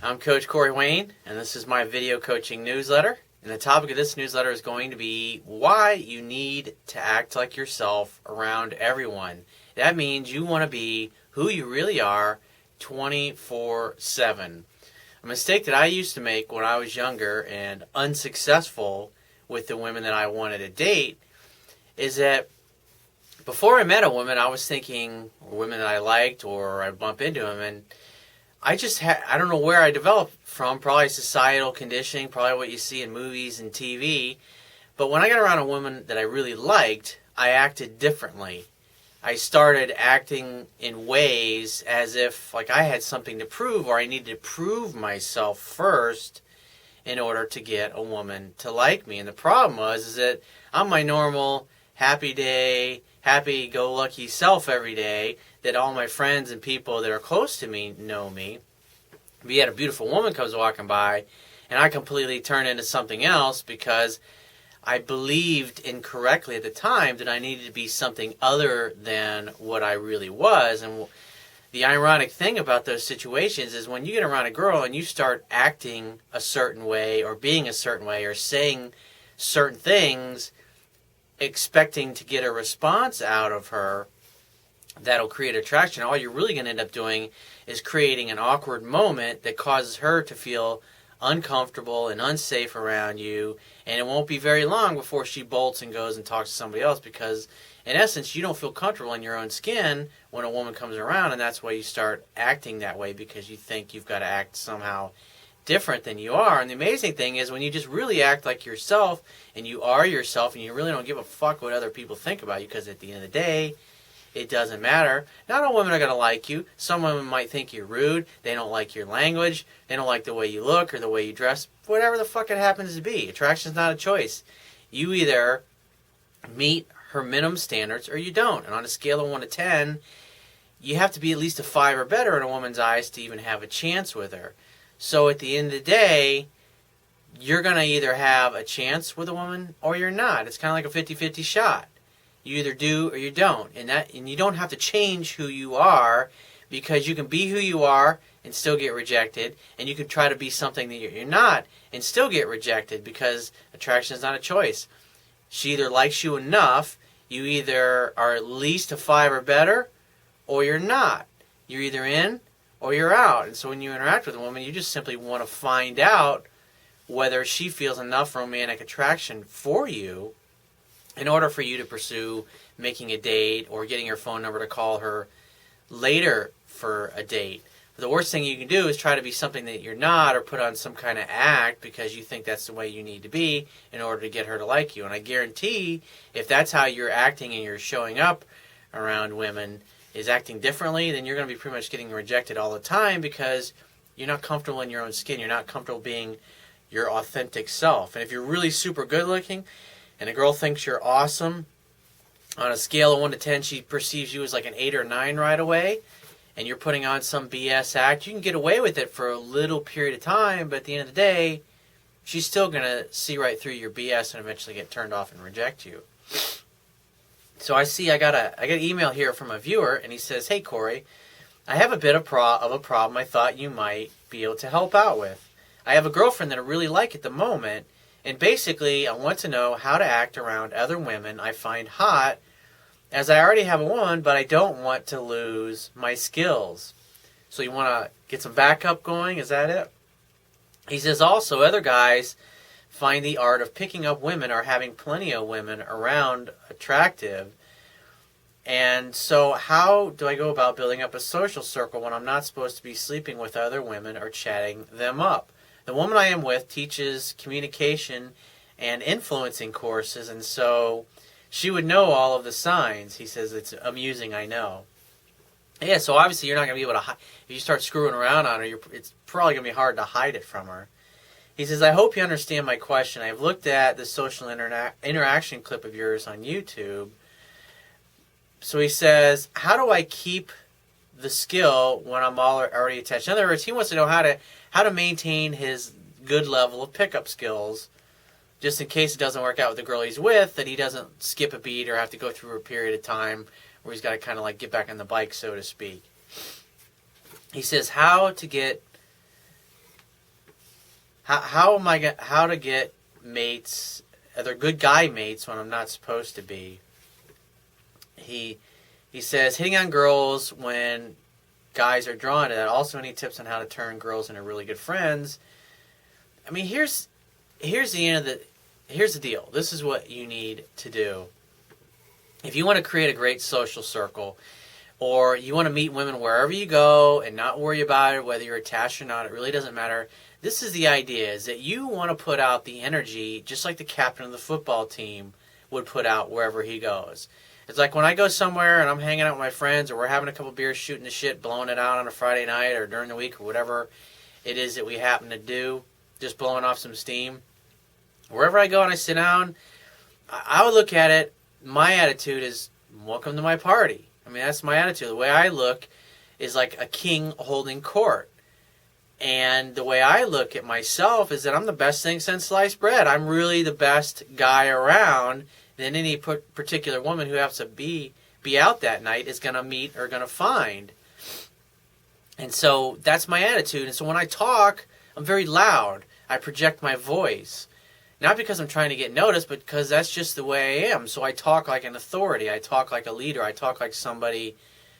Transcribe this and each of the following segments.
I'm Coach Corey Wayne, and this is my video coaching newsletter. And the topic of this newsletter is going to be why you need to act like yourself around everyone. That means you want to be who you really are 24/7. A mistake that I used to make when I was younger and unsuccessful with the women that I wanted to date is that before I met a woman, I was thinking women that I liked or I'd bump into them, and I don't know where I developed from, probably societal conditioning, probably what you see in movies and TV. But when I got around a woman that I really liked, I acted differently. I started acting in ways as if like I had something to prove, or I needed to prove myself first in order to get a woman to like me. And the problem was that I'm my normal, happy-go-lucky self every day, that all my friends and people that are close to me know me. But yet a beautiful woman comes walking by, and I completely turn into something else because I believed incorrectly at the time that I needed to be something other than what I really was. And the ironic thing about those situations is when you get around a girl and you start acting a certain way or being a certain way or saying certain things, expecting to get a response out of her that'll create attraction, all you're really going to end up doing is creating an awkward moment that causes her to feel uncomfortable and unsafe around you, and it won't be very long before she bolts and goes and talks to somebody else because, in essence, you don't feel comfortable in your own skin when a woman comes around, and that's why you start acting that way because you think you've got to act somehow different than you are. And the amazing thing is when you just really act like yourself and you are yourself and you really don't give a fuck what other people think about you, because at the end of the day, it doesn't matter. Not all women are going to like you. Some women might think you're rude. They don't like your language. They don't like the way you look or the way you dress. Whatever the fuck it happens to be. Attraction's not a choice. You either meet her minimum standards or you don't. And on a scale of 1 to 10, you have to be at least a 5 or better in a woman's eyes to even have a chance with her. So at the end of the day, you're going to either have a chance with a woman or you're not. It's kind of like a 50-50 shot. You either do or you don't. And you don't have to change who you are, because you can be who you are and still get rejected. And you can try to be something that you're not and still get rejected, because attraction is not a choice. She either likes you enough, you either are at least a 5 or better, or you're not. You're either in or you're out. And so when you interact with a woman, you just simply want to find out whether she feels enough romantic attraction for you in order for you to pursue making a date or getting her phone number to call her later for a date. The worst thing you can do is try to be something that you're not, or put on some kind of act because you think that's the way you need to be in order to get her to like you. And I guarantee if that's how you're acting and you're showing up around women, is acting differently, then you're going to be pretty much getting rejected all the time because you're not comfortable in your own skin. You're not comfortable being your authentic self. And if you're really super good looking and a girl thinks you're awesome, on a scale of 1 to 10, she perceives you as like an 8 or 9 right away, and you're putting on some BS act, you can get away with it for a little period of time, but at the end of the day, she's still going to see right through your BS and eventually get turned off and reject you. So I got an email here from a viewer, and he says, "Hey Corey, I have a bit of a problem I thought you might be able to help out with. I have a girlfriend that I really like at the moment, and basically, I want to know how to act around other women I find hot, as I already have a woman, but I don't want to lose my skills." So you want to get some backup going? Is that it? He says, also, other guys find the art of picking up women or having plenty of women around attractive. And so how do I go about building up a social circle when I'm not supposed to be sleeping with other women or chatting them up? The woman I am with teaches communication and influencing courses, and so she would know all of the signs. He says, it's amusing, I know. Yeah, so obviously you're not going to be able to if you start screwing around on her, it's probably going to be hard to hide it from her. He says, I hope you understand my question. I've looked at the social interaction clip of yours on YouTube. So he says, how do I keep the skill when I'm already attached? In other words, he wants to know how to maintain his good level of pickup skills, just in case it doesn't work out with the girl he's with, that he doesn't skip a beat or have to go through a period of time where he's got to kind of like get back on the bike, so to speak. He says how to get how to get mates, other good guy mates when I'm not supposed to be. He says hitting on girls when guys are drawn to that. Also, any tips on how to turn girls into really good friends? I mean, here's the deal. This is what you need to do. If you want to create a great social circle, or you want to meet women wherever you go and not worry about it, whether you're attached or not, it really doesn't matter. This is the idea, is that you want to put out the energy just like the captain of the football team would put out wherever he goes. It's like when I go somewhere and I'm hanging out with my friends, or we're having a couple beers, shooting the shit, blowing it out on a Friday night or during the week or whatever it is that we happen to do, just blowing off some steam. Wherever I go and I sit down, I would look at it, my attitude is, welcome to my party. I mean, that's my attitude. The way I look is like a king holding court. And the way I look at myself is that I'm the best thing since sliced bread. I'm really the best guy around than any particular woman who happens to be out that night is going to meet or going to find. And so that's my attitude. And so when I talk, I'm very loud. I project my voice. Not because I'm trying to get noticed, but because that's just the way I am. So I talk like an authority. I talk like a leader. I talk like somebody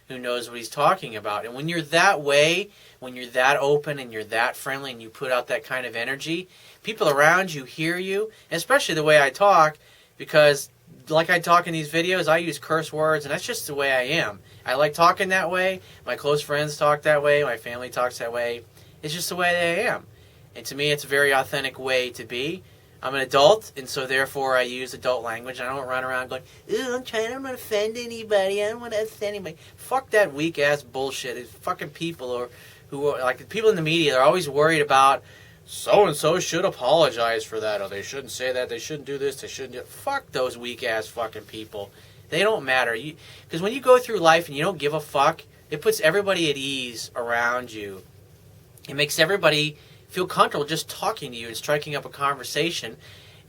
who knows what he's talking about. And when you're that way, when you're that open and you're that friendly and you put out that kind of energy, people around you hear you, and especially the way I talk, because like I talk in these videos, I use curse words, and that's just the way I am. I like talking that way. My close friends talk that way. My family talks that way. It's just the way I am. And to me, it's a very authentic way to be. I'm an adult, and so therefore I use adult language. I don't run around going, "Ooh, I'm trying to not offend anybody. I don't want to offend anybody." Fuck that weak ass bullshit. These fucking people who are like the people in the media. They're always worried about so and so should apologize for that, or they shouldn't say that. They shouldn't do this. They shouldn't do. Fuck those weak ass fucking people. They don't matter. Because when you go through life and you don't give a fuck, it puts everybody at ease around you. It makes everybody feel comfortable just talking to you and striking up a conversation,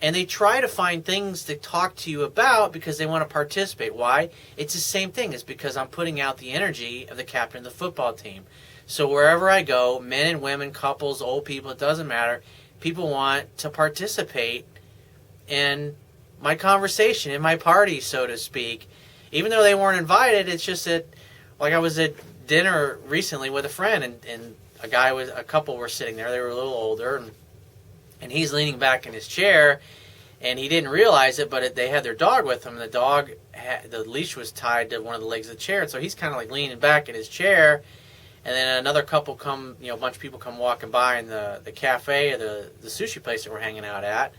and they try to find things to talk to you about because they want to participate. Why? It's the same thing. It's because I'm putting out the energy of the captain of the football team. So wherever I go, men and women, couples, old people, it doesn't matter, people want to participate in my conversation, in my party, so to speak. Even though they weren't invited, it's just that, like I was at dinner recently with a friend, and a couple were sitting there. They were a little older, and he's leaning back in his chair, and he didn't realize it, but they had their dog with them. And the leash was tied to one of the legs of the chair, and so he's kind of like leaning back in his chair. And then another couple a bunch of people come walking by in the cafe or the sushi place that we're hanging out at,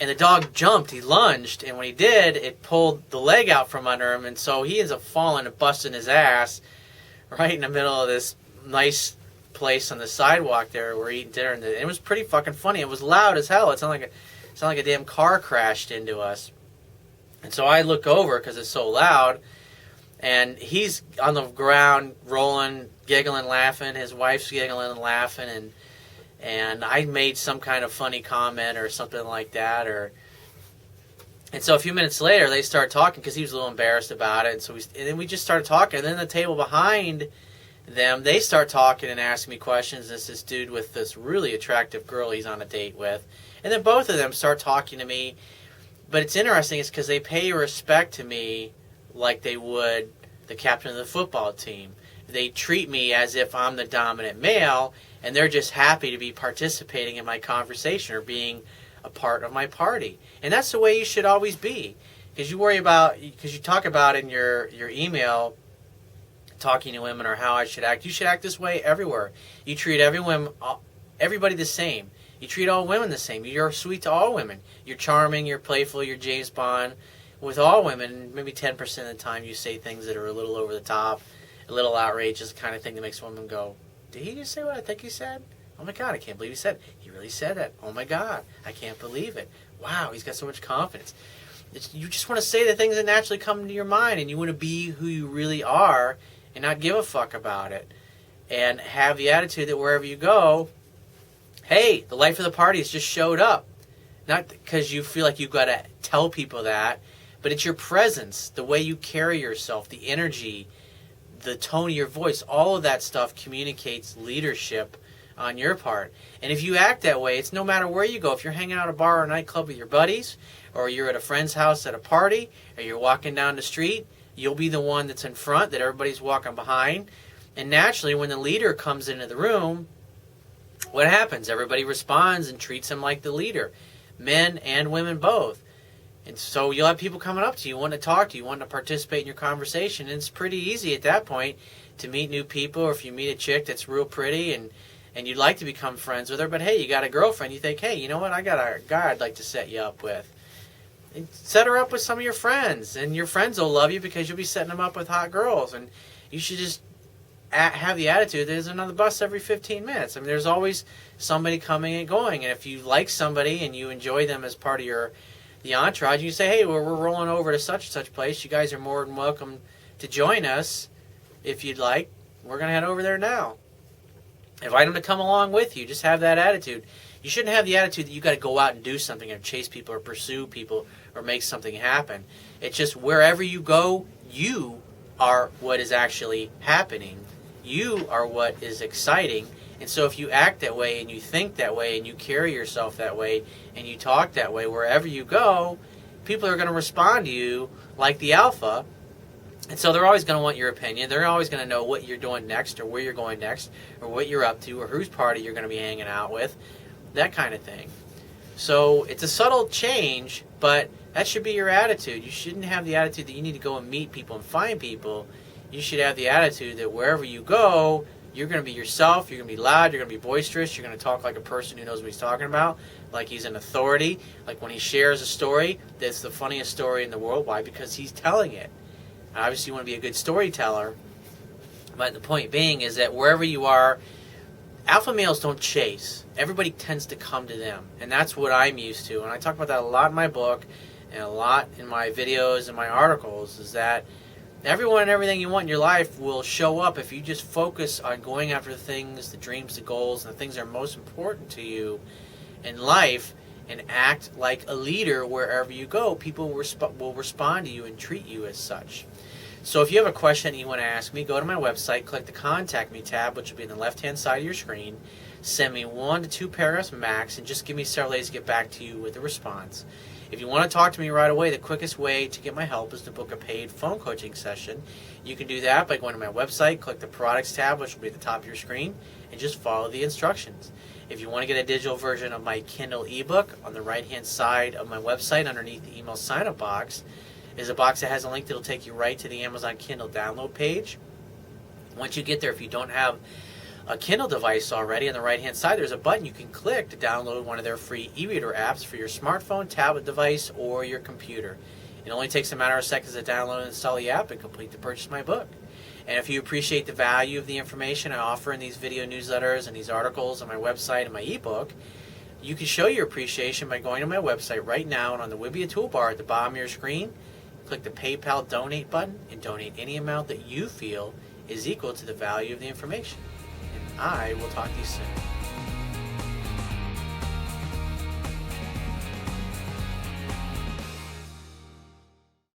and the dog jumped. He lunged, and when he did, it pulled the leg out from under him, and so he ends up falling and busting his ass right in the middle of this nice place on the sidewalk there. We're eating dinner, and it was pretty fucking funny. It was loud as hell. It sounded like a damn car crashed into us. And so I look over because it's so loud, and he's on the ground rolling, giggling, laughing. His wife's giggling and laughing, and I made some kind of funny comment or something like that, and so a few minutes later they start talking because he was a little embarrassed about it, and then we just started talking. And then the table behind them, they start talking and asking me questions. There's this dude with this really attractive girl he's on a date with. And then both of them start talking to me. But it's interesting, it's because they pay respect to me like they would the captain of the football team. They treat me as if I'm the dominant male, and they're just happy to be participating in my conversation or being a part of my party. And that's the way you should always be. Because you talk about in your email, talking to women or how I should act. You should act this way everywhere. You treat everybody the same. You treat all women the same. You're sweet to all women. You're charming, you're playful, you're James Bond. With all women, maybe 10% of the time you say things that are a little over the top, a little outrageous, the kind of thing that makes a woman go, did he just say what I think he said? Oh my God, I can't believe he said it. He really said that. Oh my God, I can't believe it. Wow, he's got so much confidence. You just want to say the things that naturally come to your mind, and you want to be who you really are and not give a fuck about it, and have the attitude that wherever you go, hey, the life of the party has just showed up. Not because you feel like you've got to tell people that, but it's your presence, the way you carry yourself, the energy, the tone of your voice, all of that stuff communicates leadership on your part. And if you act that way, it's no matter where you go. If you're hanging out at a bar or a nightclub with your buddies, or you're at a friend's house at a party, or you're walking down the street, you'll be the one that's in front that everybody's walking behind. And naturally, when the leader comes into the room, what happens? Everybody responds and treats him like the leader. Men and women both. And so you'll have people coming up to you, wanting to talk to you, wanting to participate in your conversation. And it's pretty easy at that point to meet new people. Or if you meet a chick that's real pretty and you'd like to become friends with her, but hey, you got a girlfriend, you think, hey, you know what, I got a guy I'd like to set you up with. And set her up with some of your friends, and your friends will love you because you'll be setting them up with hot girls. And you should just have the attitude there's another bus every 15 minutes. I mean, there's always somebody coming and going. And if you like somebody and you enjoy them as part of the entourage, you say, hey, we're rolling over to such and such place. You guys are more than welcome to join us if you'd like. We're going to head over there now. Invite them to come along with you. Just have that attitude. You shouldn't have the attitude that you got to go out and do something or chase people or pursue people or make something happen. It's just wherever you go, you are what is actually happening. You are what is exciting. And so if you act that way and you think that way and you carry yourself that way and you talk that way, wherever you go, people are going to respond to you like the alpha. And so they're always going to want your opinion. They're always going to know what you're doing next or where you're going next or what you're up to or whose party you're going to be hanging out with, that kind of thing. So it's a subtle change, but that should be your attitude. You shouldn't have the attitude that you need to go and meet people and find people. You should have the attitude that wherever you go, you're going to be yourself, you're going to be loud, you're going to be boisterous, you're going to talk like a person who knows what he's talking about, like he's an authority, like when he shares a story, that's the funniest story in the world. Why? Because he's telling it. Obviously, you want to be a good storyteller, but the point being is that wherever you are, alpha males don't chase. Everybody tends to come to them, and that's what I'm used to. And I talk about that a lot in my book and a lot in my videos and my articles, is that everyone and everything you want in your life will show up if you just focus on going after the things, the dreams, the goals, and the things that are most important to you in life, and act like a leader wherever you go. People will respond to you and treat you as such. So if you have a question that you want to ask me, go to my website, click the Contact Me tab, which will be on the left-hand side of your screen. Send me 1 to 2 paragraphs max, and just give me several days to get back to you with a response. If you want to talk to me right away, the quickest way to get my help is to book a paid phone coaching session. You can do that by going to my website, click the Products tab, which will be at the top of your screen, and just follow the instructions. If you want to get a digital version of my Kindle ebook, on the right-hand side of my website, underneath the email sign-up box, is a box that has a link that will take you right to the Amazon Kindle download page. Once you get there, if you don't have a Kindle device already, on the right-hand side, there's a button you can click to download one of their free e-reader apps for your smartphone, tablet device, or your computer. It only takes a matter of seconds to download and install the app and complete the purchase of my book. And if you appreciate the value of the information I offer in these video newsletters and these articles on my website and my ebook, you can show your appreciation by going to my website right now, and on the Wibbia toolbar at the bottom of your screen, click the PayPal donate button and donate any amount that you feel is equal to the value of the information. And I will talk to you soon.